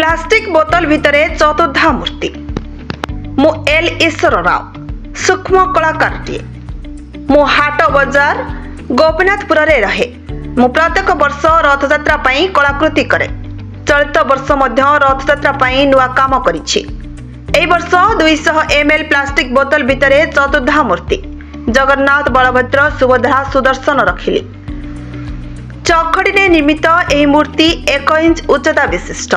Plastic बोतल भितरे चतुर्धा मूर्ति। मु एल ईश्वर राव सूक्ष्म कलाकारटीए। मु हाट बजार गोपीनाथपुर रे रहे। मु प्रत्येक वर्ष रथयात्रा पई कलाकृति करे। चलित वर्ष मध्य रथयात्रा पई नुआ काम करिछि। एई वर्ष 200 ml प्लास्टिक बोतल भितरे चतुर्धा मूर्ति जगन्नाथ, बलभद्र, सुभद्रा, सुदर्शन रखिली। चौखड़ी ने निर्मित एही मूर्ति 1 इंच उच्चता विशिष्ट।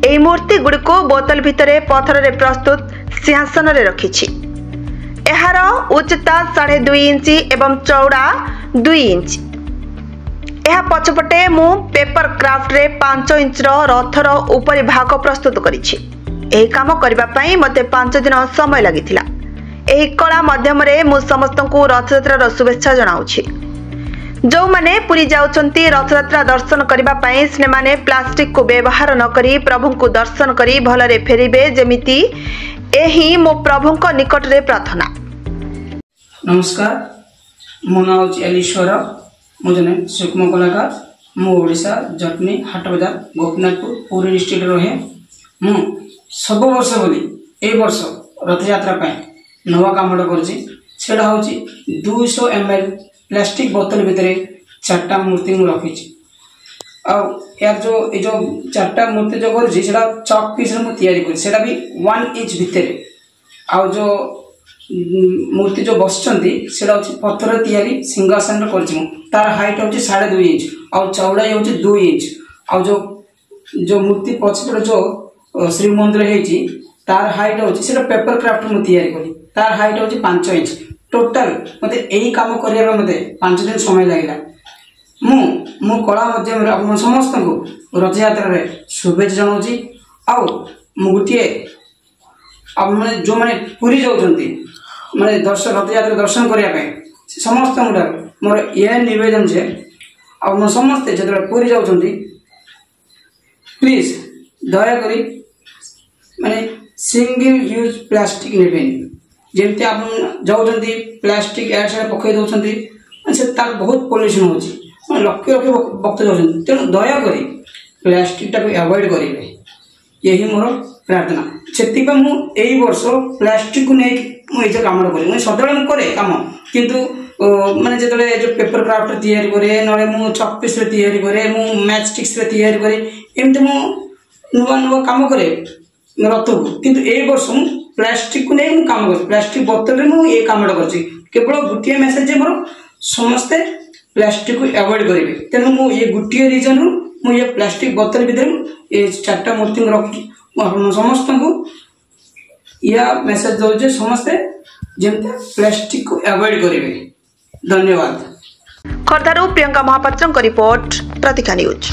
एही मूर्ति गुड़िको बोतल भितरे पत्थर रे प्रस्तुत सिंहासन रे रखिछि। एहार उच्चता 2.5 इंच एवं चौड़ा 2 इंच। एहा पछपटे मु पेपर क्राफ्ट रे 5 इंच रथर ऊपरी भाग प्रस्तुत करिछि। एही काम करबा पई मते 5 दिन समय लागिथिला। एही कला माध्यम रे मु समस्तंकु रथयात्रा शुभेच्छा जणाउछि। जो माने पुरी जाउछंती रथयात्रा दर्शन करिबा पई से माने प्लास्टिक को व्यवहार न करी प्रभु को दर्शन करी भलरे फेरिबे जेमिति एही मो प्रभु को निकट रे प्रार्थना। नमस्कार, मो नाम एलीश्वर। मो जने सूक्ष्म कलाकार। मो ओडिशा जटनी हाट बाजार गोपीनाथपुर पूरी डिस्ट्रिक्ट रहे। मु सब वर्ष बोली ए वर्ष रथयात्रा पई नवा कामडा करछि। सेडा होछि 200 ml प्लास्टिक बोतल भितरे 4टा मूर्ति मु रखिछि। आ यार जो ए जो 4टा मूर्ति जो करछि सेडा चॉक पीस रे मु तयारी करछि। सेडा भी 1 इंच भितरे। आ जो मूर्ति जो बसचंती सेडा होछि पत्थर तयारी सिंहासन रे करछि। मु तार हाइट होछि 2.5 इंच आ चौड़ाई होछि 2 इंच। आ जो मूर्ति पछपड़ जो श्री मंदिर हेछि तार हाइट होछि सेडा पेपर क्राफ्ट मु तयारी करी। तार हाइट होछि 5 इंच। टोटल मते एही काम करिया मते 5 दिन समय लागिला। मु कला माध्यम रे आपण समस्त को रथयात्रा रे शुभेच्छा जणाउछि। आ मु गुटिए आप माने जो माने पुरी जाउछंती माने दर्शन रथयात्रा दर्शन करिया पे समस्त मुडा मोर ये निवेदन जे आपण समस्त जेतरा पुरी जाउछंती प्लीज दया करी माने सिंगल यूज प्लास्टिक नेबेनी। जेमते आप जाउछंती प्लास्टिक एड से पकई दउछंती से तार बहुत पोल्यूशन होछि। लक्ष लक्ष भक्त जाउछंती। तेणु दया करी प्लास्टिक टाको अवॉइड करिवे यही मोर प्रार्थना। सेति पे मु एई वर्ष प्लास्टिक को नै मु एजे काम करी। मु सदळे मु करे काम किंतु माने जेतले जो पेपर क्राफ्ट तयारी करे नले मु चॉक पीस रे तयारी करे मु मैच स्टिक्स रे तयारी करे एमते मु नुवा नुवा काम करे रथ को। किंतु एई वर्ष मु प्लास्टिक को नहीं काम कर प्लास्टिक बोतल रे मु ये काम करछि। केवल गुटिया मेसेज जे मोर समस्त प्लास्टिक को अवॉइड करिवे। तेनु मु ये गुटिया रीजन रु मु ये प्लास्टिक बोतल भीतर ये 4टा मूर्ति रखि समस्त को या मेसेज दो जे समस्त जेमते प्लास्टिक को अवॉइड करिवे। धन्यवाद। खर्दारू प्रियंका महापात्र रिपोर्ट प्रतीक्षा न्यूज।